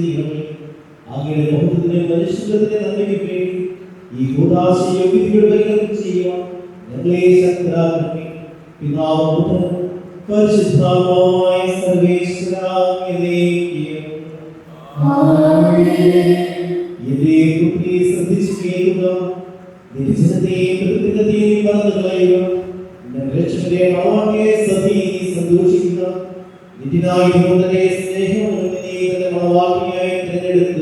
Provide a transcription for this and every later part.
ചെയ്യണമേ. അങ്ങയുടെ ബഹുത്വത്തിനും പരിശുദ്ധത്തിന്റെ നന്മയ്ക്കും വേണ്ടി ഈ കൂദാശയോഗ്യതകൾ പരിഗണിച്ച് ചെയ്യുവാൻ ഞങ്ങളെ ശക്തരാക്കണമേ. പിതാവും പുത്രനും പരിശുദ്ധാത്മാവുമായ സർവേശ്വരാ എന്നേക്കും. എന്റെ കുട്ടിയെ ശ്രദ്ധിച്ചു കേൾക്കുക, നിരജനത്തെയും കൃത്യതയെയും മറന്നു കളയുക. രക്ഷകരെ മണവാട്ടിയെ സന്തോഷിക്കുക. നിത്യനായ ദൈവത്തിന്റെ സ്നേഹം നിന്നെ മണവാട്ടിയായി തിരഞ്ഞെടുത്ത്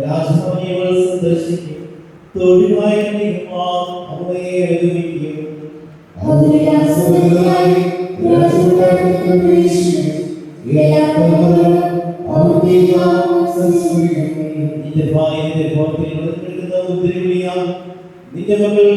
രാജഭവനികൾ സന്ദർശിക്കും. തൊഴിലായി അവയെ അനുഗമിക്കും. നിന്റെ മകൾ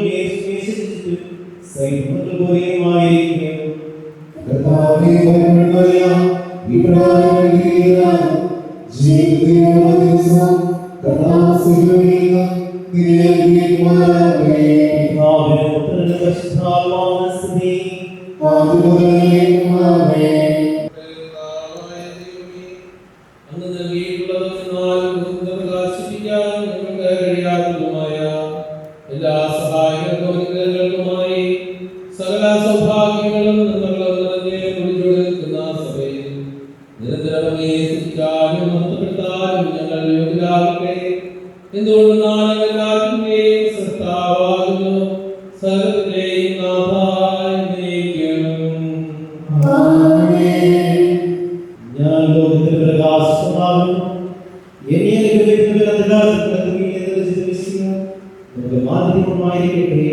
എല്ലാ സഹായങ്ങൾക്കുമായി സകല സൗഭാഗ്യങ്ങളും നിൽക്കുന്ന സഭയിൽ നിരന്തരം ഞങ്ങൾ യോഗ്യരാകട്ടെ. എന്തുകൊണ്ടെന്നാൽ എല്ലാത്തിന്റെയും സൃഷ്ടാവാകുന്നു, സകലത്തിന്റെയും ഞാൻ ലോകത്തിന്റെ പ്രകാശമാകുന്നു. മാധ്യമമായിരിക്കട്ടെ.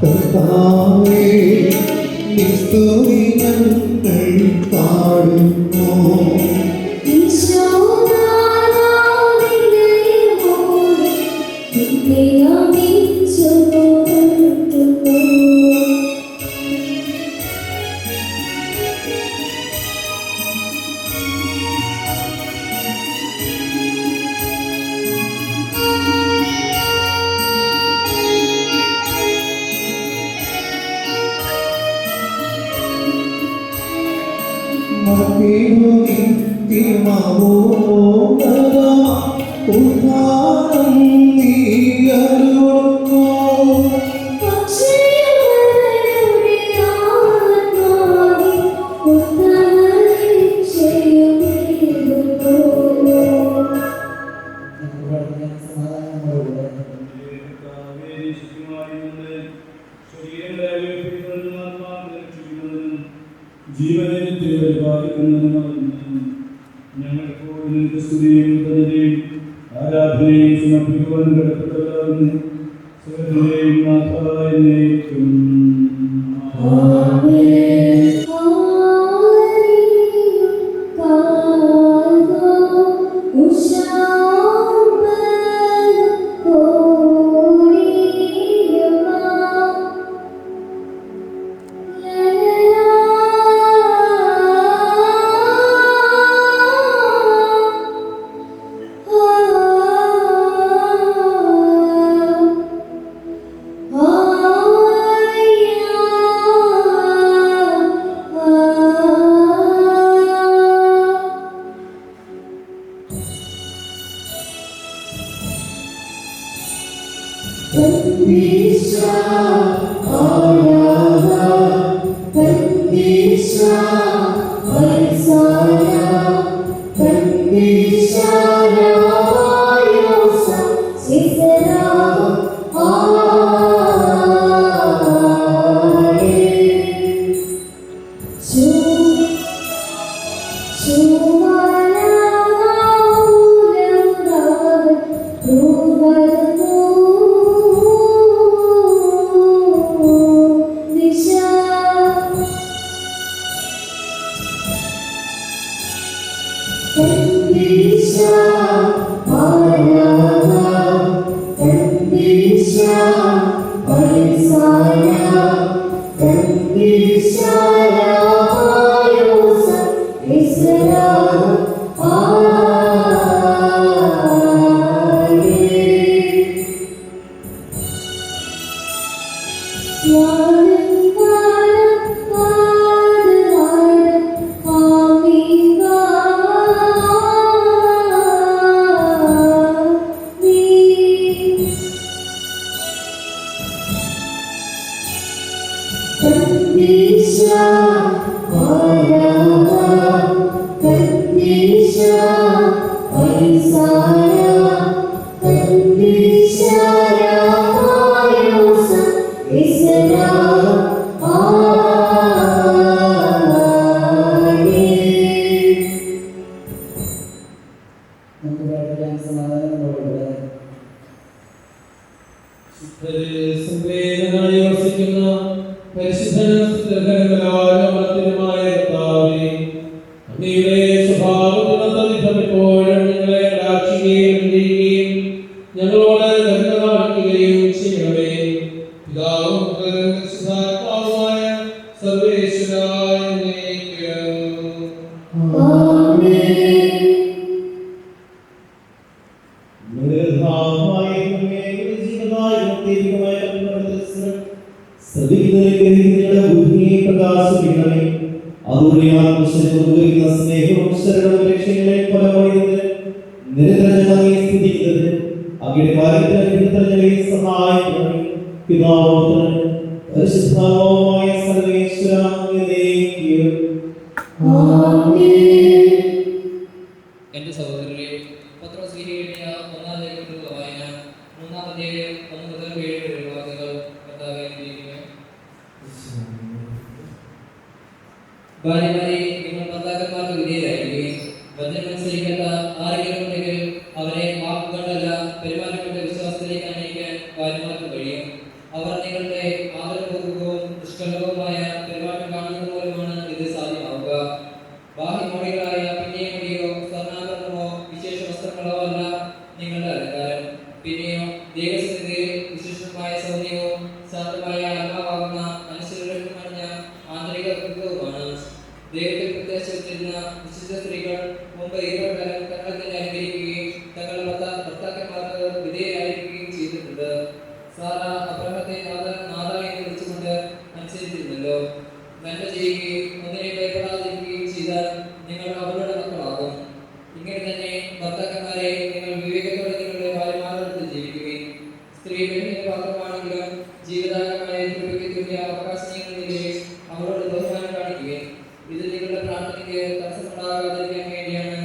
കർത്താവേ, ക്രിസ്തുവേ ഞങ്ങൾ പാടുന്നു. ആരാധനയും സമർപ്പിക്കുവാൻ കടപ്പെട്ടവരാകുന്നു. സകലത്തിന്റെയും നാഥായ എന്നേക്കും. എന്റെ സഹോദരരെ, പത്രോസ് എഴുതിയ ഒന്നാം ലേഖനത്തിലുള്ള വായന 3-ാം അധ്യായം 1 മുതൽ 7 വരെയുള്ള വാക്യങ്ങൾ കർത്താവേ അനുഗ്രഹിക്കണമേ. ഭാര്യമാരെ, നിങ്ങൾ ഭർത്താക്കന്മാർക്ക് വിധേയരായിരിക്കുകയും വചനമനുസരിക്കാത്ത ആരെങ്കിലും ഉണ്ടെങ്കിൽ അവരെ വാക്കുകൊണ്ടല്ല പെരുമാറ്റം കൊണ്ട് വിശ്വാസത്തിലേക്ക് അനയിക്കാൻ ഭാര്യമാർക്ക് കഴിയും. അവർ നിങ്ങളുടെ ആദരപൂർവകവും നിഷ്കളങ്കവുമായ പെരുമാറ്റം കാണുന്നത് മൂലമാണ് ഇത് സാധ്യമാവുക. ബാഹ്യമോടികളായ പിന്നെയോ സ്വർണ്ണാഭരണമോ വിശേഷ വസ്ത്രങ്ങളോ അല്ല നിങ്ങളുടെ അലങ്കാരം. പിന്നെയോ ദൈവസ്ഥിതിയിൽ വിശിഷ്ടമായ സൗമ്യവും ശാന്തമായ ആത്മാവാകുന്ന മനുഷ്യരിൽ മണിഞ്ഞ ആന്തരിക വൃത്തവുമാണ്. ദൈവത്തിൽ പ്രത്യാശ വെച്ചിരുന്ന വിശുദ്ധ സ്ത്രീകൾ മുമ്പ് ഇരുവരും തങ്ങളെ തന്നെ അനുകരിക്കുകയും തങ്ങളുടെ ഭർത്താക്കന്മാർക്ക് വിധേയരായിരിക്കുകയും ചെയ്തിട്ടുണ്ട്. സാറ അബ്രഹത്തെ നാഥ എന്ന് വിളിച്ചുകൊണ്ട് അനുസരിച്ചിരുന്നല്ലോ. നന്മ ചെയ്യുകയും ഒന്നിനെ ഭയപ്പെടാതിരിക്കുകയും ചെയ്താൽ നിങ്ങൾ അവരുടെ മക്കളാകും. ഇങ്ങനെ തന്നെ ഭർത്താക്കന്മാരെ, നിങ്ങൾ വിവേകത്തോടെ നിങ്ങളുടെ ഭാര്യമാരോട് ജീവിക്കുകയും സ്ത്രീ പെണ്ണിന്റെ പാത്രമാണെങ്കിലും ജീവിതാകമായ കൃപയ്ക്ക് തുല്യ അവകാശങ്ങളിലെ അവരോട് ബഹുമാനം കാണിക്കുകയും ഇത് നിങ്ങളുടെ പ്രാർത്ഥനയ്ക്ക് തടസ്സമുണ്ടാകാതിരിക്കാൻ വേണ്ടിയാണ്.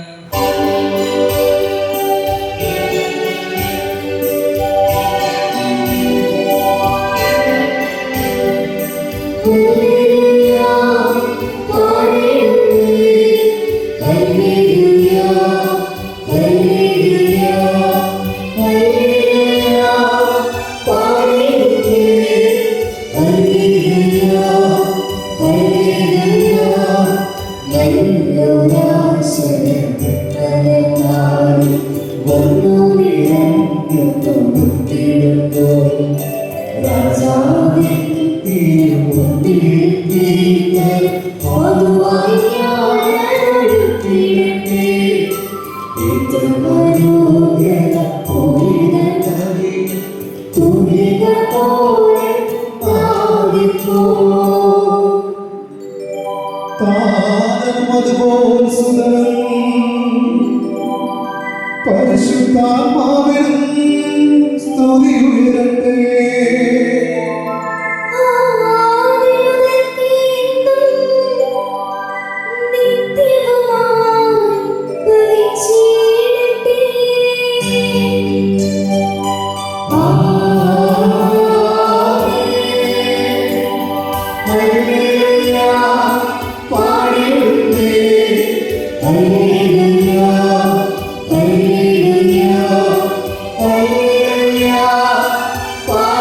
Hallelujah.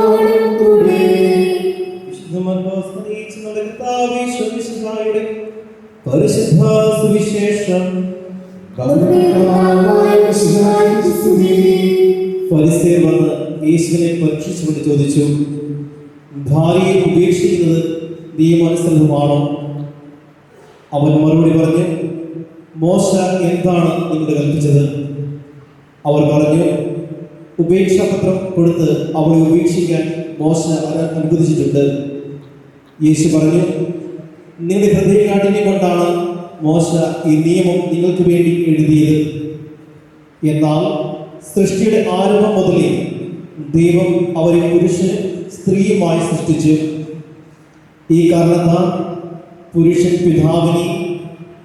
കർത്താവോടും കൂടെ. വിശുദ്ധ മർക്കോസ് അറിയിച്ചു കർത്താവ് ഈശോമിശിഹായുടെ പരിശുദ്ധ സുവിശേഷം. നമ്മുടെ കർത്താവായ മിശിഹായ്ക്ക് സ്തുതി. ഫരിസേയർ വന്ന് യേശുവിനെ പരീക്ഷിച്ചുകൊണ്ട് ചോദിച്ചു, ഭാര്യയെ ഉപേക്ഷിക്കുന്നത് നിയമാനുസൃതമാണോ? അവൻ മറുപടി പറഞ്ഞു, മോശ എന്താണ് നിങ്ങളോട് കൽപ്പിച്ചത്? അവർ പറഞ്ഞു, ഉപേക്ഷാപത്രം കൊടുത്ത് അവളെ ഉപേക്ഷിക്കാൻ മോശ അനുവദിച്ചിട്ടുണ്ട്. യേശു പറഞ്ഞു, നിങ്ങളുടെ ഹൃദയകാഠിന്യം കൊണ്ടാണ് മോശ ഈ നിയമം നിങ്ങൾക്ക് വേണ്ടി എഴുതിയത്. എന്നാൽ സൃഷ്ടിയുടെ ആരംഭം മുതലേ ദൈവം അവരെ പുരുഷനും സ്ത്രീയുമായി സൃഷ്ടിച്ചു. ഈ കാരണത്താൽ പുരുഷൻ പിതാവിനെയും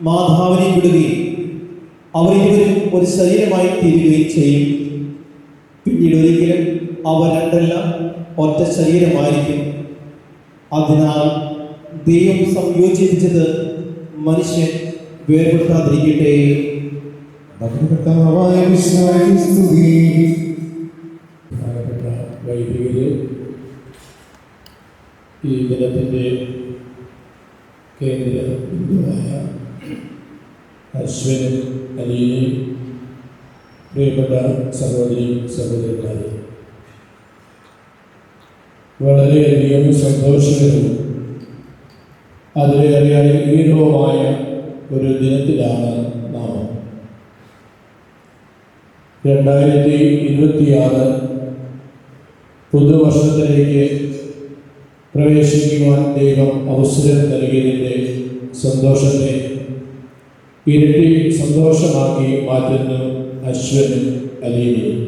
മാതാവിനെയും വിടുകയും അവരിരുവരും ഒരു ശരീരമായി തീരുകയും ചെയ്യും. പിന്നീട് ഒരിക്കലും അവർ രണ്ടെല്ലാം ഒറ്റ ശരീരമായിരിക്കും. അതിനാൽ ദൈവം സംയോജിപ്പിച്ചത് മനുഷ്യൻ വേർപെടുത്താതിരിക്കട്ടെ. നമ്മുടെ കർത്താവായ മിശിഹായ്ക്ക് സ്തുതി. ബഹുമാനപ്പെട്ട വൈദികരെ, ഈ ദിനത്തിൻ്റെ കേന്ദ്ര ബിന്ദുവായ അശ്വനും അലീനയും പ്രിയപ്പെട്ട സഹോദരി സഹോദരന്മാരെ, വളരെയധികം സന്തോഷകരവും അതിലേറെ ഗീതവുമായ ഒരു ദിനത്തിലാണ് നാം. 2026 പുതുവർഷത്തിലേക്ക് പ്രവേശിക്കുവാൻ ദൈവം അവസരം നൽകിയതിൻ്റെ സന്തോഷത്തെ ഇരട്ടി സന്തോഷമാക്കി മാറ്റുന്നു അശ്വനും അലീനയും.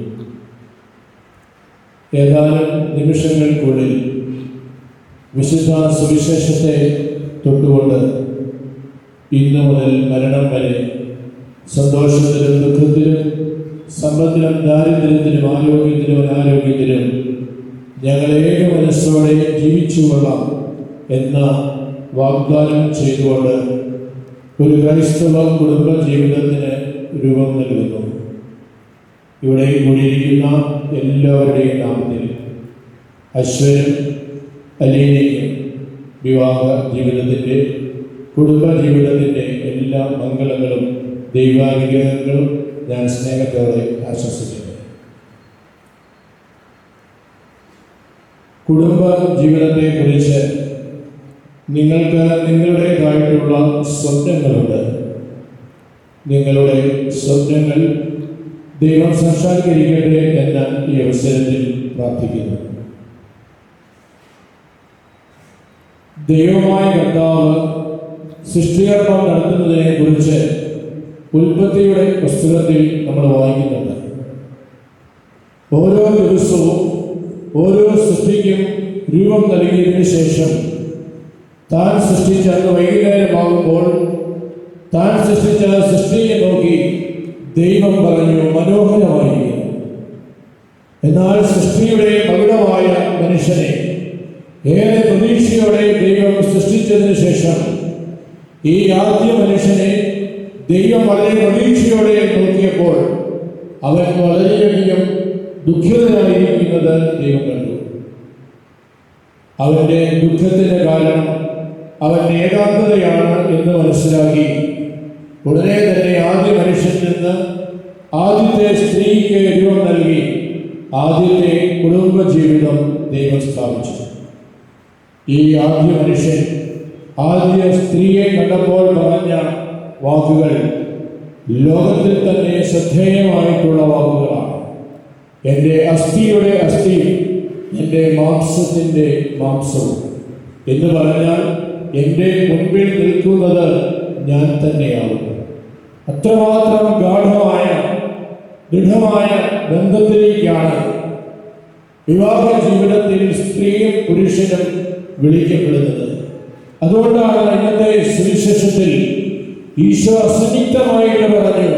ഏതാനും നിമിഷങ്ങൾക്കുള്ളിൽ വിശുദ്ധ സുവിശേഷത്തെ തൊട്ടുകൊണ്ട് ഇന്നു മുതൽ മരണം വരെ സന്തോഷത്തിലും ദുഃഖത്തിലും സമ്പത്തിലും ദാരിദ്ര്യത്തിലും ആരോഗ്യത്തിലും അനാരോഗ്യത്തിലും ഞങ്ങളേക മനസ്സോടെ ജീവിച്ചു കൊള്ളാം എന്ന വാഗ്ദാനം ചെയ്തുകൊണ്ട് ഒരു ക്രൈസ്തവ കുടുംബ ജീവിതത്തിന് രൂപം നൽകുന്നു. ഇവിടെ കൂടിയിരിക്കുന്ന എല്ലാവരുടെയും നാമത്തിൽ അശ്വനും അലീനയും വിവാഹ ജീവിതത്തിൻ്റെ കുടുംബ ജീവിതത്തിൻ്റെ എല്ലാ മംഗളങ്ങളും ദൈവാനുഗ്രഹങ്ങളും ഞാൻ സ്നേഹത്തോടെ ആശംസിക്കുന്നു. കുടുംബ ജീവിതത്തെക്കുറിച്ച് നിങ്ങൾക്ക് നിങ്ങളുടേതായിട്ടുള്ള സ്വപ്നങ്ങളുണ്ട്. നിങ്ങളുടെ സ്വപ്നങ്ങൾ ദൈവം സാക്ഷാത്കരിക്കട്ടെ എന്ന് ഈ അവസരത്തിൽ പ്രാർത്ഥിക്കുന്നു. ദൈവമായ കർത്താവ് സൃഷ്ടികർമ്മം നടത്തുന്നതിനെ കുറിച്ച് ഉൽപ്പത്തിയുടെ പുസ്തകത്തിൽ നമ്മൾ വായിക്കുന്നുണ്ട്. ഓരോ ദിവസവും ഓരോ സൃഷ്ടിക്കും രൂപം നൽകിയതിനു ശേഷം താൻ സൃഷ്ടിച്ച അന്ന് വൈകുന്നേരമാകുമ്പോൾ താൻ സൃഷ്ടിച്ച സൃഷ്ടിയെ നോക്കി ദൈവം പറഞ്ഞു, മനോഹരമായിരിക്കുന്നു. എന്നാൽ സൃഷ്ടിയുടെ മകുടമായ മനുഷ്യനെ ഏറെ പ്രതീക്ഷയോടെ ദൈവം സൃഷ്ടിച്ചതിന് ശേഷം ഈ ആദ്യ മനുഷ്യനെ ദൈവം വളരെ പ്രതീക്ഷയോടെ നോക്കിയപ്പോൾ അവൻ വളരെയധികം ദുഃഖിതനായിരിക്കുന്നത് ദൈവം കണ്ടു. അവൻ്റെ ദുഃഖത്തിന് കാരണം അവൻ്റെ ഏകാന്തതയാണ് എന്ന് മനസ്സിലാക്കി ഉടനെ തന്നെ ആദ്യ മനുഷ്യനിൽ നിന്ന് ആദ്യത്തെ സ്ത്രീക്ക് രൂപം നൽകി ആദ്യത്തെ കുടുംബ ജീവിതം ദൈവം സ്ഥാപിച്ചു. ഈ ആദ്യ മനുഷ്യൻ ആദ്യ സ്ത്രീയെ കണ്ടപ്പോൾ പറഞ്ഞ വാക്കുകൾ ലോകത്തിൽ തന്നെ ശ്രദ്ധേയമായിട്ടുള്ള വാക്കുകളാണ്. എൻ്റെ അസ്ഥിയുടെ അസ്ഥി, എൻ്റെ മാംസത്തിൻ്റെ മാംസവും എന്ന് പറഞ്ഞാൽ എൻ്റെ മുൻപിൽ നിൽക്കുന്നത് ഞാൻ തന്നെയാവും. അത്രമാത്രം ഗാഢമായ ദൃഢമായ ബന്ധത്തിലേക്കാണ് വിവാഹ ജീവിതത്തിൽ സ്ത്രീയും പുരുഷനും വിളിക്കപ്പെടുന്നത്. അതുകൊണ്ടാണ് ഇന്നത്തെ സുവിശേഷത്തിൽ ഈശോ അസന്നിഗ്ധമായിട്ട് പറഞ്ഞു,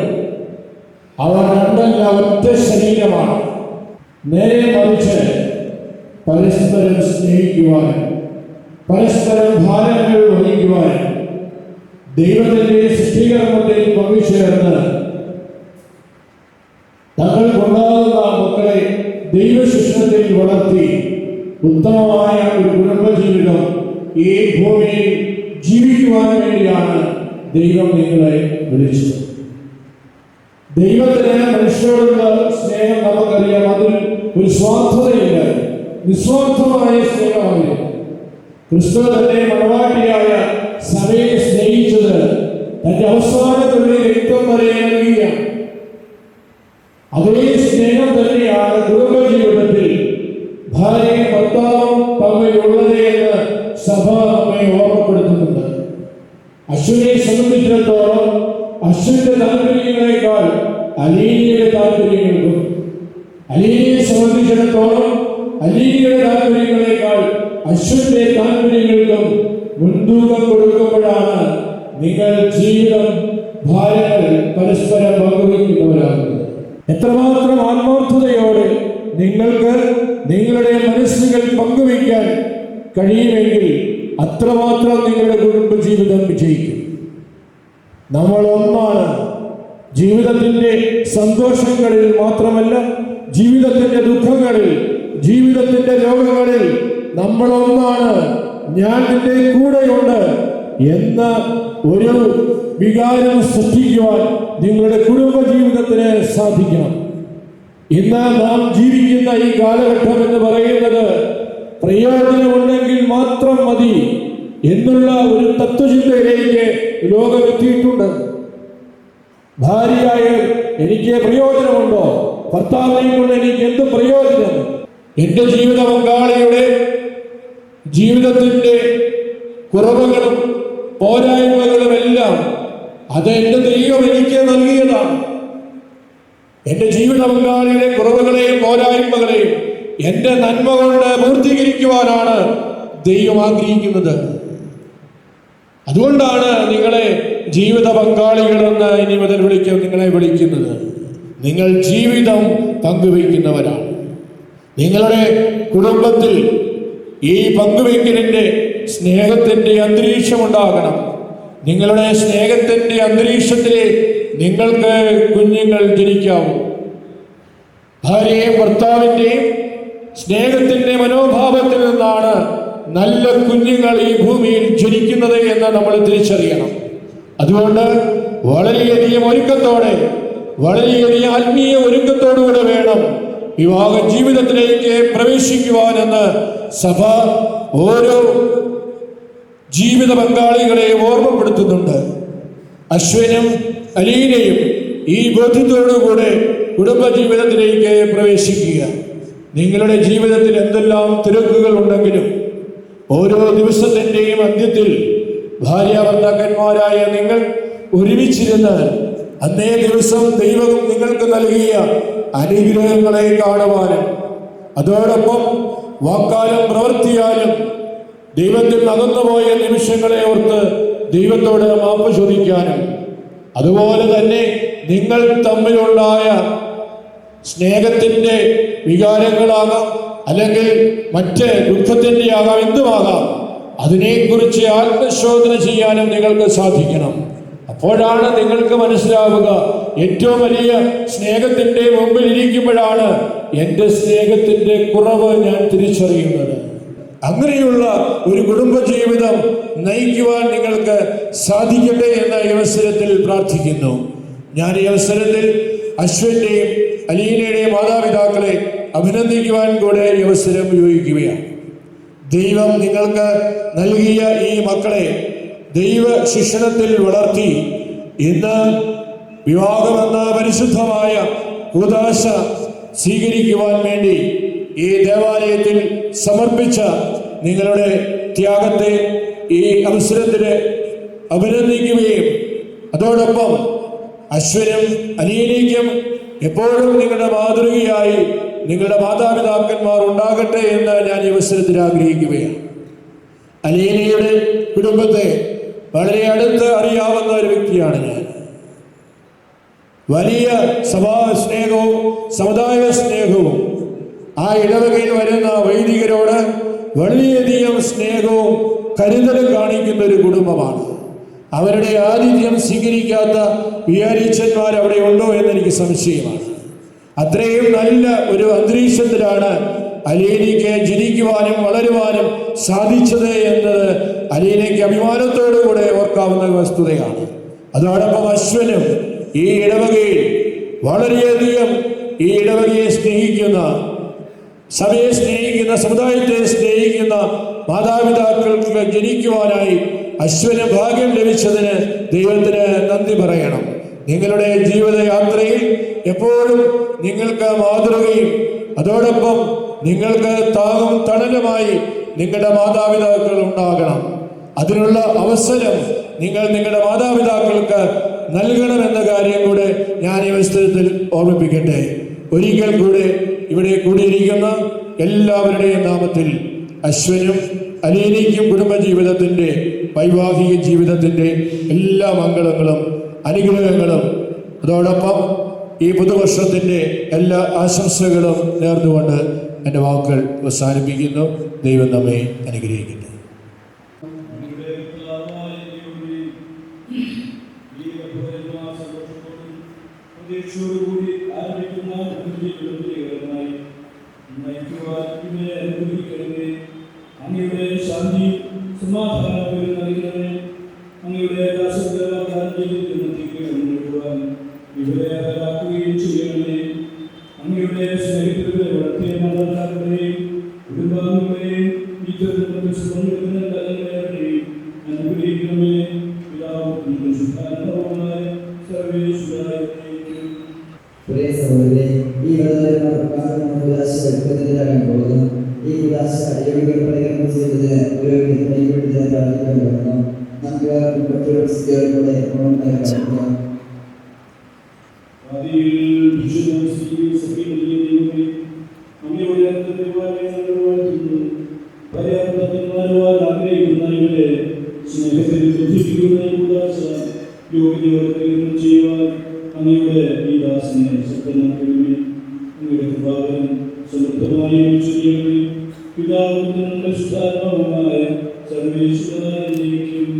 അവർ രണ്ടല്ല ഒറ്റ ശരീരമാണ്. നേരെ മറിച്ച് പരസ്പരം സ്നേഹിക്കുവാനും പരസ്പരം ഭാരങ്ങൾ വഹിക്കുവാനും ദൈവത്തിന്റെ സൃഷ്ടികർമ്മത്തിൽ പങ്കുചേർന്ന് തങ്ങൾക്കുണ്ടാകുന്ന മക്കളെ ദൈവശിക്ഷണത്തിൽ വളർത്തി ഉത്തമമായ ഒരു കുടുംബജീവിതം ഈ ഭൂമിയിൽ ജീവിക്കുവാൻ വേണ്ടിയാണ് ദൈവം നിങ്ങളെ വിളിച്ചത്. ദൈവത്തിന് മനുഷ്യരോടുള്ള സ്നേഹം നമുക്കറിയാം. അതിൽ ഒരു സ്വാർത്ഥതയില്ല, നിസ്വാർത്ഥമായ സ്നേഹമായിരുന്നു. ക്രിസ്തു തന്റെ മണവാട്ടിയായ സഭയെ സ്നേഹിച്ചത് തന്റെ അവസാനത്തുള്ള രക്തം വരെ നൽകിയാണ്. അതേ സ്നേഹം തന്നെയാണ് കുടുംബജീവിതത്തിൽ ഭാര്യയും ഭർത്താവും തമ്മിലുള്ളത് എന്ന് സഭ നമ്മെ ഓർമ്മപ്പെടുത്തുന്നുണ്ട്. അശ്വിനെ സംബന്ധിച്ചിടത്തോളം അശ്വിന്റെ താല്പര്യങ്ങളെക്കാൾ അലീനയുടെ താല്പര്യങ്ങൾക്കും, അലീനയെ സംബന്ധിച്ചിടത്തോളം അലീനയുടെ താല്പര്യങ്ങളെക്കാൾ അശ്വിന്റെ താല്പര്യങ്ങൾക്കും മുൻതൂക്കം കൊടുക്കുമ്പോഴാണ് നിങ്ങൾ ജീവിതം ഭാര്യകൾ പരസ്പരം പങ്കുവയ്ക്കുന്നവരാകുന്നത്. എത്രമാത്രം ആത്മാർത്ഥതയോടെ നിങ്ങൾക്ക് നിങ്ങളുടെ മനസ്സുകൾ പങ്കുവയ്ക്കാൻ കഴിയുമെങ്കിൽ അത്രമാത്രം നിങ്ങളുടെ കുടുംബജീവിതം വിജയിക്കും. നമ്മൾ ഒന്നാണ്. ജീവിതത്തിൻ്റെ സന്തോഷങ്ങളിൽ മാത്രമല്ല, ജീവിതത്തിൻ്റെ ദുഃഖങ്ങളിൽ, ജീവിതത്തിൻ്റെ രോഗങ്ങളിൽ നമ്മൾ ഒന്നാണ്. ഞാൻ നിന്റെ കൂടെയുണ്ട് എന്ന ഒരു വികാരം സൃഷ്ടിക്കുവാൻ നിങ്ങളുടെ കുടുംബജീവിതത്തിന് സാധിക്കണം. ഇന്ന് നാം ജീവിക്കുന്ന ഈ കാലഘട്ടം എന്ന് പറയുന്നത് പ്രയോജനമുണ്ടെങ്കിൽ മാത്രം മതി എന്നുള്ള ഒരു തത്വചിന്തയിലേക്ക് ലോകമെത്തിയിട്ടുണ്ട്. ഭാര്യയായ എനിക്ക് പ്രയോജനമുണ്ടോ? ഭർത്താവിനെ കൊണ്ട് എനിക്ക് എന്ത് പ്രയോജനം? എൻ്റെ ജീവിത പങ്കാളിയുടെ ജീവിതത്തിൻ്റെ കുറവുകളും പോരായ്മകളും എല്ലാം അത് എൻ്റെ ദൈവം എനിക്ക് നൽകിയതാണ്. എൻ്റെ ജീവിത പങ്കാളിയുടെ കുറവുകളെയും പോരായ്മകളെയും എൻ്റെ നന്മ കൊണ്ട് പൂർത്തീകരിക്കുവാനാണ് ദൈവം ആഗ്രഹിക്കുന്നത്. അതുകൊണ്ടാണ് നിങ്ങളെ ജീവിത പങ്കാളികളെന്ന് ഇനി മുതൽ നിങ്ങളെ വിളിക്കുന്നത്. നിങ്ങൾ ജീവിതം പങ്കുവയ്ക്കുന്നവരാണ്. നിങ്ങളുടെ കുടുംബത്തിൽ ഈ പങ്കുവയ്ക്കലിൻ്റെ സ്നേഹത്തിൻ്റെ അന്തരീക്ഷം ഉണ്ടാകണം. നിങ്ങളുടെ സ്നേഹത്തിൻ്റെ അന്തരീക്ഷത്തിലെ നിങ്ങൾക്ക് കുഞ്ഞുങ്ങൾ ജനിക്കാവൂ. ഭാര്യയും ഭർത്താവിൻ്റെയും സ്നേഹത്തിൻ്റെ മനോഭാവത്തിൽ നിന്നാണ് നല്ല കുഞ്ഞുങ്ങൾ ഈ ഭൂമിയിൽ ജനിക്കുന്നത് എന്ന് നമ്മൾ തിരിച്ചറിയണം. അതുകൊണ്ട് വളരെയധികം ഒരുക്കത്തോടെ, വളരെയധികം ആത്മീയ ഒരുക്കത്തോടുകൂടെ വേണം വിവാഹ ജീവിതത്തിലേക്ക് പ്രവേശിക്കുവാനെന്ന് സഭ ഓരോ ജീവിത പങ്കാളികളെ ഓർമ്മപ്പെടുത്തുന്നുണ്ട്. അശ്വിനും അലീനയും ഈ ബോധ്യത്തോടുകൂടെ കുടുംബജീവിതത്തിലേക്ക് പ്രവേശിക്കുക. നിങ്ങളുടെ ജീവിതത്തിൽ എന്തെല്ലാം തിരക്കുകൾ ഉണ്ടെങ്കിലും ഓരോ ദിവസത്തിൻ്റെയും അന്ത്യത്തിൽ ഭാര്യാഭർത്താക്കന്മാരായ നിങ്ങൾ ഒരുമിച്ചിരുന്ന് അന്നേ ദിവസം ദൈവം നിങ്ങൾക്ക് നൽകിയ അനുഗ്രഹങ്ങളെ കാണുവാനും അതോടൊപ്പം വാക്കാലും പ്രവൃത്തിയാലും ദൈവത്തിൽ അകന്നുപോയ നിമിഷങ്ങളെ ഓർത്ത് ദൈവത്തോട് മാപ്പ് ചോദിക്കാനും, അതുപോലെ തന്നെ നിങ്ങൾ തമ്മിലുണ്ടായ സ്നേഹത്തിൻ്റെ വികാരങ്ങളാകാം, അല്ലെങ്കിൽ മറ്റ് ദുഃഖത്തിൻ്റെ ആകാം, എന്തുമാകാം, അതിനെക്കുറിച്ച് ആത്മശോധന ചെയ്യാനും നിങ്ങൾക്ക് സാധിക്കണം. അപ്പോഴാണ് നിങ്ങൾക്ക് മനസ്സിലാവുക, ഏറ്റവും വലിയ സ്നേഹത്തിൻ്റെ മുമ്പിൽ ഇരിക്കുമ്പോഴാണ് എൻ്റെ സ്നേഹത്തിൻ്റെ കുറവ് ഞാൻ തിരിച്ചറിയുന്നത്. അങ്ങനെയുള്ള ഒരു കുടുംബജീവിതം നയിക്കുവാൻ നിങ്ങൾക്ക് സാധിക്കട്ടെ എന്ന ഈ അവസരത്തിൽ പ്രാർത്ഥിക്കുന്നു. ഞാൻ ഈ അവസരത്തിൽ അശ്വിൻ്റെയും അലീനയുടെയും മാതാപിതാക്കളെ അഭിനന്ദിക്കുവാൻ കൂടെ ഈ അവസരം ഉപയോഗിക്കുകയാണ്. ദൈവം നിങ്ങൾക്ക് നൽകിയ ഈ മക്കളെ ദൈവ ശിക്ഷണത്തിൽ വളർത്തി ഇന്ന് വിവാഹമെന്ന പരിശുദ്ധമായ കൂദാശ സ്വീകരിക്കുവാൻ വേണ്ടി ഈ ദേവാലയത്തിൽ സമർപ്പിച്ച നിങ്ങളുടെ ത്യാഗത്തെ ഈ അവസരത്തിന് അഭിനന്ദിക്കുകയും അതോടൊപ്പം അശ്വിനും അലീനയ്ക്കും എപ്പോഴും നിങ്ങളുടെ മാതൃകയായി നിങ്ങളുടെ മാതാപിതാക്കന്മാർ ഉണ്ടാകട്ടെ എന്ന് ഞാൻ ഈ അവസരത്തിൽ ആഗ്രഹിക്കുകയാണ്. അലീനയുടെ കുടുംബത്തെ വളരെ അടുത്ത് അറിയാവുന്ന ഒരു വ്യക്തിയാണ് ഞാൻ. വലിയ സഭാ സ്നേഹവും സമുദായ സ്നേഹവും ആ ഇടവകയിൽ വരുന്ന വൈദികരോട് വളരെയധികം സ്നേഹവും കരുതലും കാണിക്കുന്ന ഒരു കുടുംബമാണ്. അവരുടെ ആതിഥ്യം സ്വീകരിക്കാത്ത വികാരിച്ചന്മാർ അവിടെ ഉണ്ടോ എന്നെനിക്ക് സംശയമാണ്. അത്രയും നല്ല ഒരു അന്തരീക്ഷത്തിലാണ് അലീനയ്ക്ക് ജനിക്കുവാനും വളരുവാനും സാധിച്ചത് എന്നത് അലീനയ്ക്ക് അഭിമാനത്തോടുകൂടെ ഓർക്കാവുന്ന വസ്തുതയാണ്. അതോടൊപ്പം അശ്വനും ഈ ഇടവകയിൽ വളരെയധികം ഈ ഇടവകയെ സ്നേഹിക്കുന്ന, സഭയെ സ്നേഹിക്കുന്ന, സമുദായത്തെ സ്നേഹിക്കുന്ന മാതാപിതാക്കൾക്ക് ജനിക്കുവാനായി അശ്വന് ഭാഗ്യം ലഭിച്ചതിന് ദൈവത്തിന് നന്ദി പറയണം. നിങ്ങളുടെ ജീവിതയാത്രയിൽ എപ്പോഴും നിങ്ങൾക്ക് മാതൃകയും അതോടൊപ്പം നിങ്ങൾക്ക് താങ്ങും തണലുമായി നിങ്ങളുടെ മാതാപിതാക്കൾ ഉണ്ടാകണം. അതിനുള്ള അവസരം നിങ്ങൾ നിങ്ങളുടെ മാതാപിതാക്കൾക്ക് നൽകണമെന്ന കാര്യം കൂടെ ഞാൻ ഈ അവസരത്തിൽ ഓർമ്മിപ്പിക്കട്ടെ. ഒരിക്കൽ കൂടെ ഇവിടെ കൂടിയിരിക്കുന്ന എല്ലാവരുടെയും നാമത്തിൽ അശ്വനും അലീനയ്ക്കും കുടുംബജീവിതത്തിൻ്റെ വൈവാഹിക ജീവിതത്തിൻ്റെ എല്ലാ മംഗളങ്ങളും അനുഗ്രഹങ്ങളും അതോടൊപ്പം ഈ പുതുവർഷത്തിൻ്റെ എല്ലാ ആശംസകളും നേർന്നുകൊണ്ട് എൻ്റെ വാക്കുകൾ അവസാനിപ്പിക്കുന്നു. ദൈവം നമ്മെ അനുഗ്രഹിക്കട്ടെ. അങ്ങയുടെ ശാന്തി സമാധാനം നൽകണമേ. അങ്ങയുടെ ഇവരെ അകലാക്കുകയും ചെയ്യണമേ. അങ്ങയുടെ സ്നേഹിതരെ വളർത്തിയ മാതാപിതാക്കളെയും കുടുംബാംഗങ്ങളെയും ഈ ദുരിതത്തിൽ സുഖപ്പെടുന്ന എല്ലാവരെയും അനുഗ്രഹിക്കണമേ. പിതാവിനും ശുദ്ധാത്മാവുമായ സർവേശ്വരായ പ്രിയ സഹോദരരെ, ഈ ഉദാശപ്പെടുത്തുന്നതിനാകാൻ പോകുന്നു. ഈ ഉദാശ യോഗികൾ പരികരണം ചെയ്തതിന് കൈവിടുന്നതിനാണ്. നമുക്ക് മറ്റൊരു സ്ഥിതികളിലൂടെ കാണിക്കാം. അങ്ങയുടെ ഈ ദാസനെ ശക്തനാക്കണമേ. അങ്ങയുടെ കൃപാവരം സമൃദ്ധമായി ചെയ്യണമേ. പിതാവിനും പരിശുദ്ധാത്മാവുമായ സർവേശ്വരനായ ദൈവം.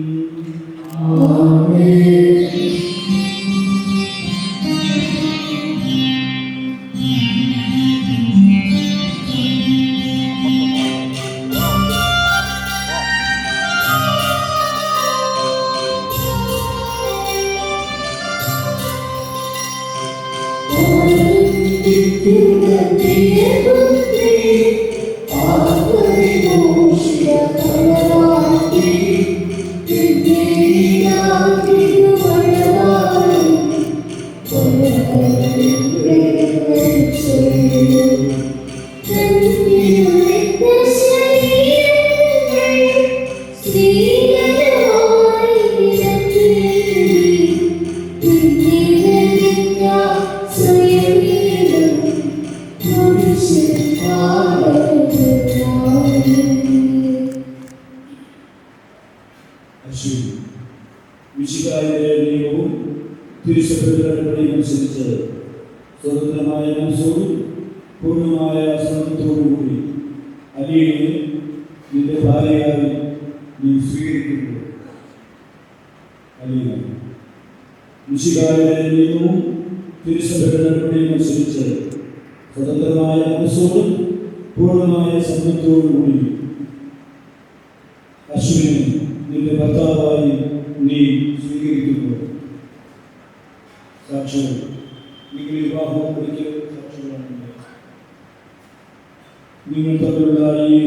വിശുദ്ധായ ദൈവവും തിരുസഭയുടെനുസരിച്ച് സ്വതന്ത്രമായ മനസ്സോടും പൂർണ്ണമായ സ്നേഹത്തോടും കൂടി അലീനെ നിന്റെ ഭാര്യയായി നീ സ്വീകരിക്കുന്നു. അലീന വിശുദ്ധായ ദൈവവും തിരുസഭയുടെനുസരിച്ച് സ്വതന്ത്രമായ മനസ്സോടും പൂർണ്ണമായ സ്നേഹത്തോടും കൂടി അശ്വിനെ നിന്റെ ഭർത്താവായി നീ സ്വീകരിക്കുന്നു. സാക്ഷ്യം നിങ്ങൾ വിവാഹം കുറിച്ച് സാക്ഷ്യമാണ്. നിങ്ങൾ തമ്മിലുള്ള ഈ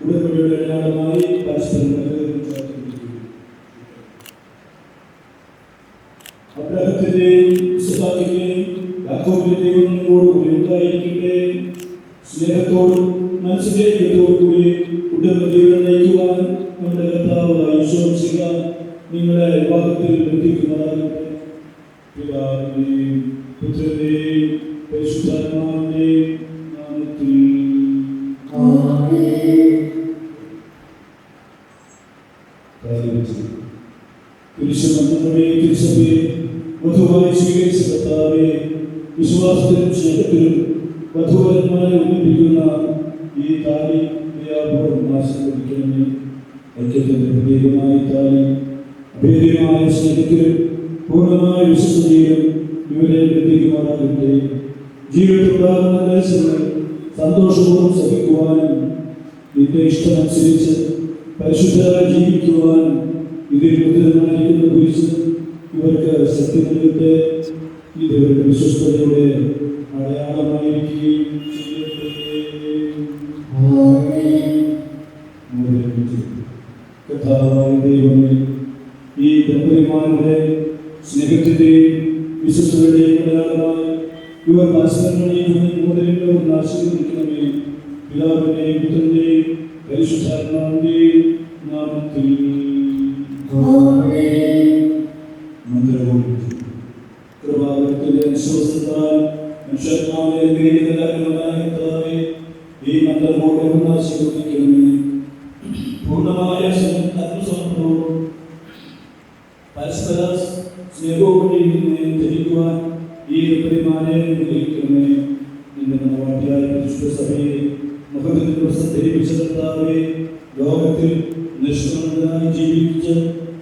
ഉടമ്പടിയുടെ അടയാളമായി പരസ്പരം അബ്രഹത്തിന്റെയും ഇസ്ഹാക്കിന്റെയും യാക്കോബിന്റെയും നിങ്ങളോടുകൂടി ഉണ്ടായിരിക്കട്ടെ. സ്നേഹത്തോടും മനസ്സിലേക്കത്തോടു കൂടി ഉടമ്പടികളെ നയിക്കുവാൻ നമ്മുടെ കർത്താവായ ഈശോമിശിഹ നിങ്ങളെ വിവാഹത്തിൽ എത്തിക്കുന്നതാകട്ടെ. പിതാവിന്റെയും പുത്രന്റെയും പരിശുദ്ധാത്മാവിന്റെയും നാമത്തിൽ തിരുസഭയെ വധുവായി സ്വീകരിച്ച കർത്താവേ, വിശ്വാസത്തിലും സ്നേഹത്തിലും വധുവരന്മാരെ ഒന്നിപ്പിക്കുന്ന ഈ താലി വ്യാപൂർവ്വം ആശീർവദിക്കണമേ. ഐക്യത്തിന്റെ പ്രത്യേകമായ താലി അഭേദ്യമായ സ്നേഹത്തിലും പൂർണ്ണമായ വിശ്വസതയിലും ഇവരെ എത്തിക്കുമാറാകട്ടെ. ജീവിതത്തിലുണ്ടാകുന്ന ദേശങ്ങൾ സന്തോഷപൂർവ്വം സഹിക്കുവാനും നിന്റെ ഇഷ്ടമനുസരിച്ച് പരിശുദ്ധരായി ജീവിക്കുവാനും ഇതിൽ മുദ്രമായിരിക്കുന്ന കുറിച്ച് ഇവർക്ക് സത്യം നൽകട്ടെ. ഇത് ഇവരുടെ വിശ്വസ്തതയുടെ അടയാളമായിരിക്കുകയും ചെയ്യട്ടെ. കർത്താവായ ദൈവമേ, ഈ ദമ്പതിമാരുടെ സ്നേഹത്തിന്റെയും വിശ്വസ്തതയുടെയും അടയാളമായി ഇവർ പരസ്പരങ്ങളെയും ആശീർവദിക്കണമേ. പിതാവിന്റെയും പുത്രന്റെയും പരിശുദ്ധാത്മാവിന്റെയും നാമത്തിൽ. മന്ത്രവും കൃപാവരത്തിന്റെ വിശ്വാസത്താൽ മനുഷ്യത്മാവിനെ കർത്താവേ, ഈ മന്ത്രം ആശീർവദിക്കണമേ. പൂർണ്ണമായ ആത്മസമർപ്പണവും പരസ്പര സ്നേഹവും ധരിക്കുവാൻ ഈ ദമ്പതിമാരെ അനുഗ്രഹിക്കണമേ. നിന്റെ മണവാട്ടിയായ പരിശുദ്ധ സഭയെ മുഖത്തിൽ ധരിപ്പിച്ച കർത്താവേ, ലോകത്തിൽ നിഷ്കളങ്കരായി ജീവിച്ച്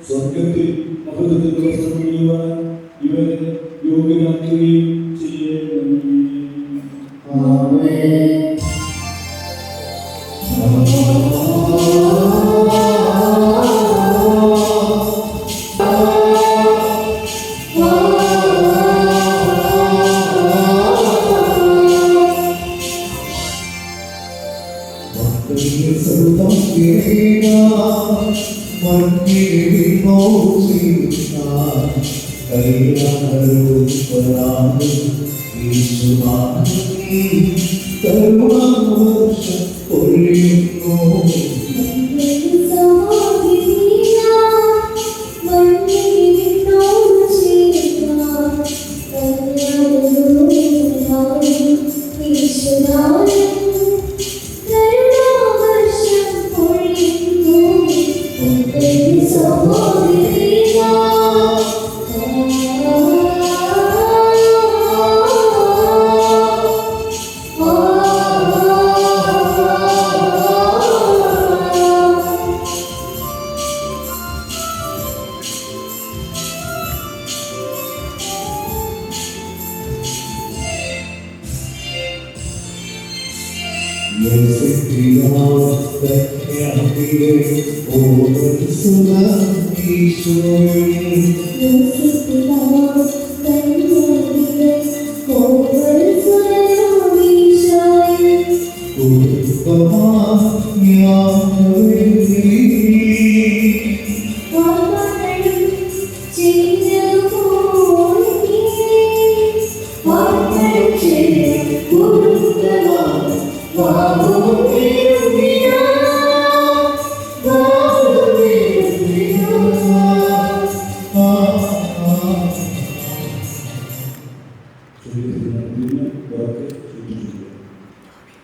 സ്വർഗത്തിൽ മുഖത്തിൽ വസ്ത്രമണിയുവാൻ ഇവരെ യോഗ്യരാക്കുകയും ചെയ്യണമേ.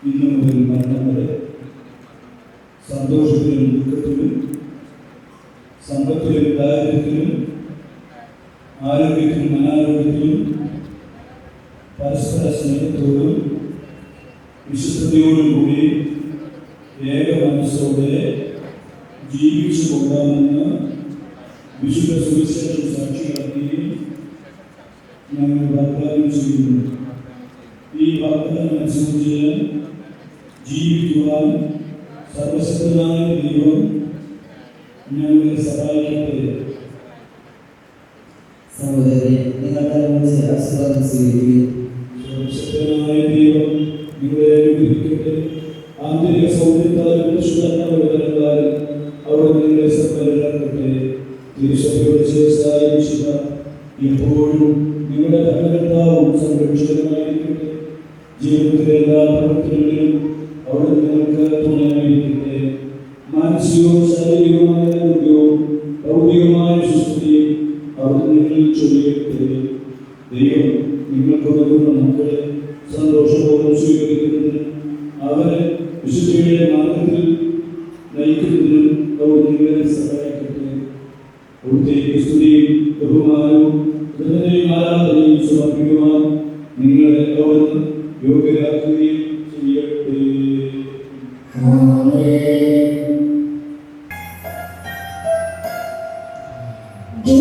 ഇന്നു മുതൽ മരണം വരെ സന്തോഷത്തിലും ദുഃഖത്തിലും സമ്പത്തിലും ദാരിദ്ര്യത്തിലും ആരോഗ്യത്തിലും അനാരോഗ്യത്തിലും പരസ്പര സ്നേഹത്തോടും വിശുദ്ധതയോടും കൂടി ഏക മനസ്സോടെ ജീവിച്ചു പോകാമെന്ന് വിശുദ്ധ സുവിശേഷം സാക്ഷിയാക്കി ഞങ്ങൾ വാഗ്ദാനം ചെയ്യുന്നു. ഈ വാഗ്ദാനം അനുസരിച്ച് ജീവിക്കുവാൻ സർവശക്തനായ ദൈവം ഞങ്ങളെ സഹായിക്കട്ടെ. സഹോദരരെ, നിങ്ങളുടെ ആശീർവാദം സ്വീകരിക്കുകയും സർവശക്തനായ ദൈവം നിങ്ങളെ അനുഗ്രഹിക്കട്ടെ. ആന്തരിക സൗന്ദര്യത്താലും പരിശുദ്ധാത്മാവിനാൽ അവിടെ നിങ്ങളെ സമ്പന്നരാക്കട്ടെ. തിരുസഭയുടെ ശേഷായ വിശുദ്ധ എപ്പോഴും നിങ്ങളുടെ ഭരണകർത്താവും സംരക്ഷകനുമായിരിക്കട്ടെ. ജീവിതത്തിലെ എല്ലാ പ്രവർത്തനങ്ങളിലും അവിടെ നിങ്ങൾക്ക് തുണയായിരിക്കട്ടെ. മാനസികവും ശാരീരികവുമായ ആരോഗ്യവും ഭൗതികമായ സുസ്ഥിതിയും അവിടെ നിങ്ങളിൽ ചൊല്ലിയട്ടെ. ദൈവം നിങ്ങൾക്ക് നൽകുന്ന മക്കളെ സന്തോഷപൂർവ്വം സ്വീകരിക്കുന്നതിന് അവരെ വിശുദ്ധിയുടെ മാർഗത്തിൽ നയിക്കുന്നതിനും അവർ നിങ്ങളെ സഹായിക്കട്ടെ. അവിടുത്തേക്ക് സ്തുതിയും ബഹുമാനവും ഹൃദയവും ആരാധനയും സമർപ്പിക്കുവാൻ നിങ്ങളെ അവിടുന്ന് യോഗ്യരാക്കുകയും ചെയ്യട്ടെ. നീ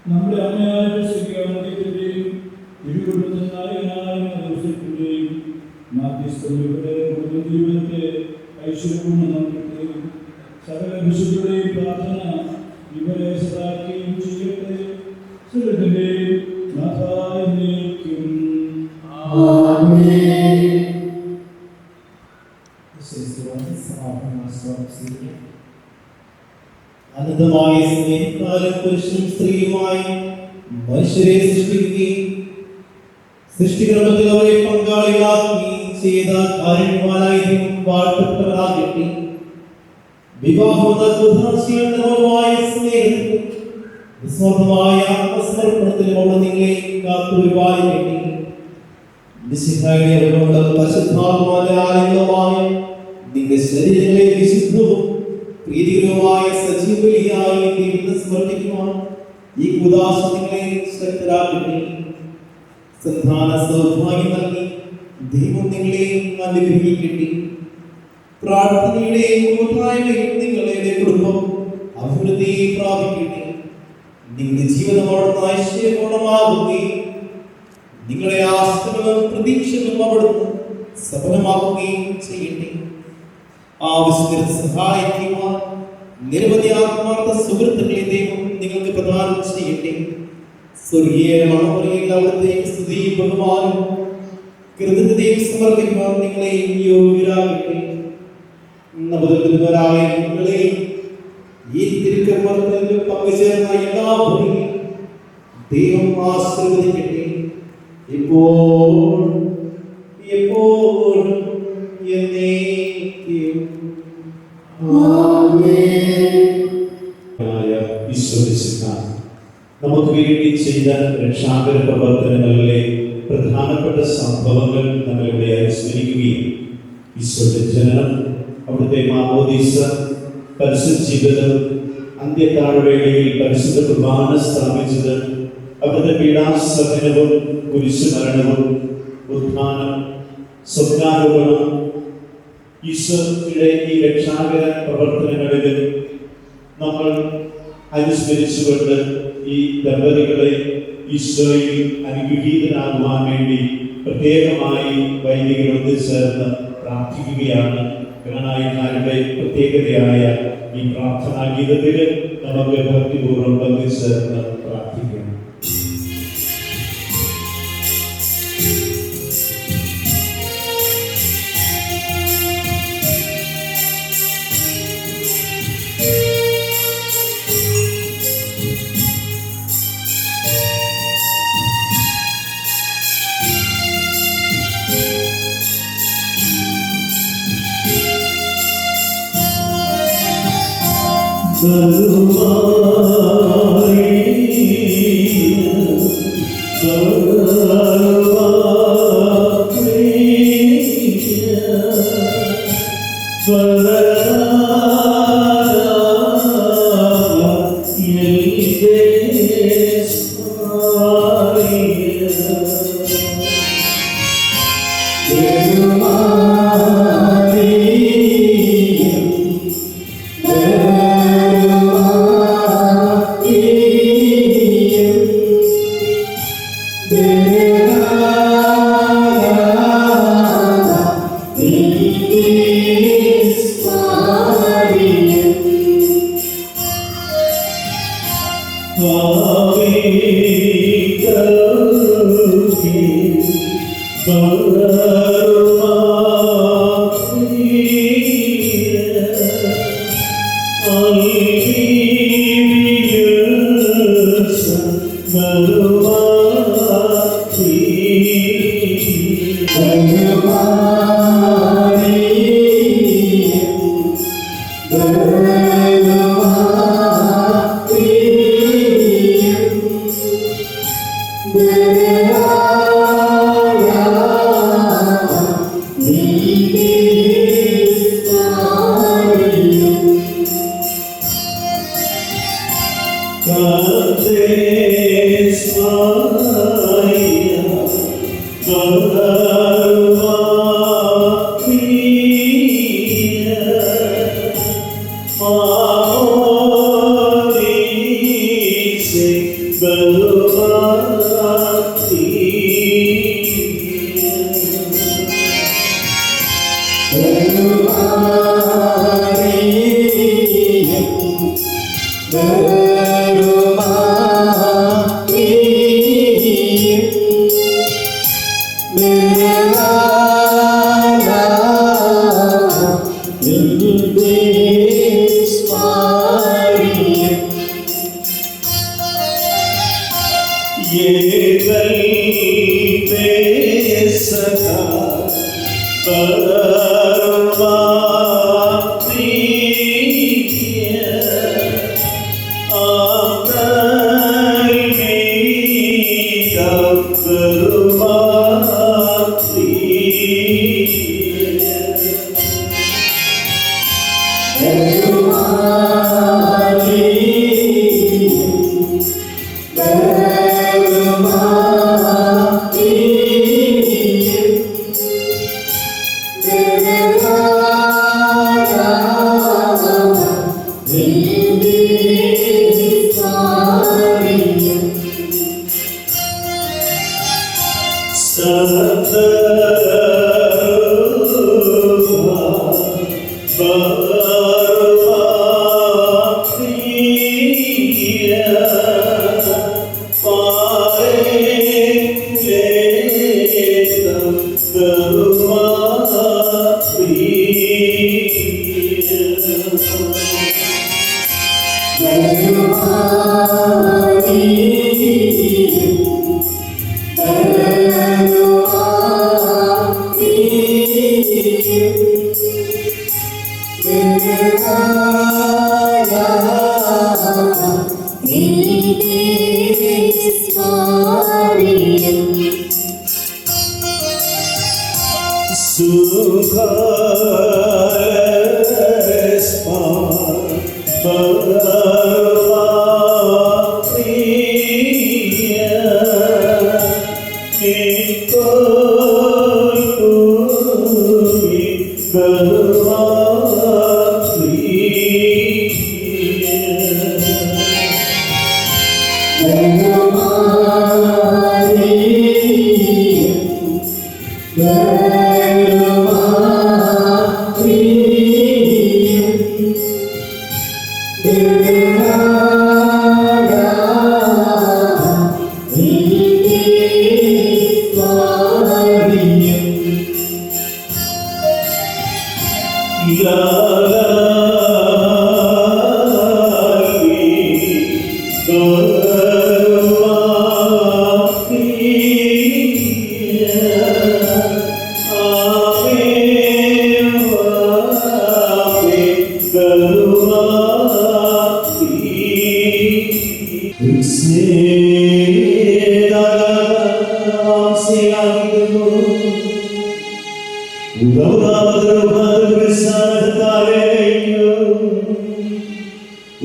നമ്മുടെ അമ്മയായ ശ്രീകാന്തിന്റെയും ഇരുകുടുംബനായകനായ ദിവസത്തിന്റെയും മാധ്യസ്ഥയുടെ ജീവിതത്തെ ഐശ്വര്യപൂർണ്ണ നൽകുകയും സകല വിശുദ്ധരുടെയും പ്രാർത്ഥന ഇവരെ സദാക്കുകയും ചെയ്യട്ടെ. സ്വർഗ്ഗത്തിന്റെയും നാഥായ നീക്കും. അനന്തമായ സ്നേഹത്താലും പുരുഷനും സ്ത്രീയുമായി മനുഷ്യരെ സൃഷ്ടിക്കുകയും സൃഷ്ടിക്രമത്തിൽ അവരെ പങ്കാളികളാക്കുകയും ചെയ്ത കാരുണ്യവാനായ ദൈവം വാഴ്ത്തപ്പെട്ടവനാകട്ടെ. വിവാഹമായ സ്നേഹത്തിലും നിസ്വാർത്ഥമായ ആത്മസമർപ്പണത്തിലും അവിടെ നിങ്ങളെ കാത്തുപരിപാലിക്കട്ടെ. നിശ്ചിതയുടെ പരിശുദ്ധാത്മാവിന്റെ ആലയങ്ങളുമായ നിങ്ങളുടെ ശരീരങ്ങളെ വിശുദ്ധവും പ്രീതികരവുമായ സജീവലിയായി ദൈവത്തെ സമർപ്പിക്കുവാൻ ഈ ഉദാസ നിങ്ങളെ ശക്തരാക്കട്ടെ. സന്താന സൗഭാഗ്യം നൽകി ദൈവം നിങ്ങളെയും അനുഗ്രഹിക്കട്ടെ. പ്രാർത്ഥനയുടെയും കൂട്ടായ്മയും നിങ്ങളുടെ കുടുംബം അഭിവൃദ്ധി പ്രാപിക്കട്ടെ. നിങ്ങളുടെ ജീവിതം അവിടുന്ന് ഐശ്വര്യപൂർണ്ണമാകുകയും നിങ്ങളുടെ ആശ്രമവും പ്രതീക്ഷകളും അവിടുന്ന് സഫലമാക്കുകയും ചെയ്യട്ടെ. ആവശ്യത്തിന് സഹായിക്കുവാൻ നിരവധി ആത്മാർത്ഥ സുഹൃത്തുക്കളെ ദൈവം നിങ്ങൾക്ക് പ്രദാനം ചെയ്യട്ടെ. സ്വർഗീയ മണമുറിയിൽ അവിടുത്തെ സ്തുതിയും ബഹുമാനവും കൃതജ്ഞതയും സമർപ്പിക്കുവാൻ നിങ്ങളെ യോഗ്യരാകട്ടെ. നവദമ്പതിമാരായ നിങ്ങളെ ഈ തിരുക്കർമ്മത്തിൽ പങ്കുചേർന്ന എല്ലാവരെയും ദൈവം ആശീർവദിക്കട്ടെ. ഇപ്പോൾ എപ്പോഴും എന്നേക്കും. നമുക്ക് വേണ്ടി ചെയ്ത രക്ഷാകര പ്രവർത്തനങ്ങളിലെ പ്രധാനപ്പെട്ട സംഭവങ്ങൾ നമ്മളിവിടെ അനുസ്മരിക്കുകയും ഈശോയുടെ ജനനം, അവിടുത്തെ മാമോദീസ, പരിശുദ്ധ ജീവിതം, അന്ത്യത്താഴ്വേളയിൽ പരിശുദ്ധ കുർബാന സ്ഥാപിച്ചത്, അവിടുത്തെ പീഡാസഹനവും കുരിശുമരണവും, ഉത്ഥാനം, സ്വപ്നാരോപണം, ഈശോയുടെ ഈ രക്ഷാകര പ്രവർത്തനങ്ങളിൽ നമ്മൾ അനുസ്മരിച്ചുകൊണ്ട് ഈ ദമ്പതികളെ ഈശോയിൽ അനുഗ്രഹീതരാകുവാൻ വേണ്ടി പ്രത്യേകമായി വൈദികർ ഒത്തുചേർന്ന് പ്രാർത്ഥിക്കുകയാണ്. ഗ്രാനായന്മാരുടെ പ്രത്യേകതയായ ഈ പ്രാർത്ഥനാ ഗീതത്തിൽ നമുക്ക് ഭക്തിപൂർവ്വം ഒത്തുചേർന്ന് പ്രാർത്ഥിക്കാം.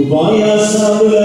Upaya sabla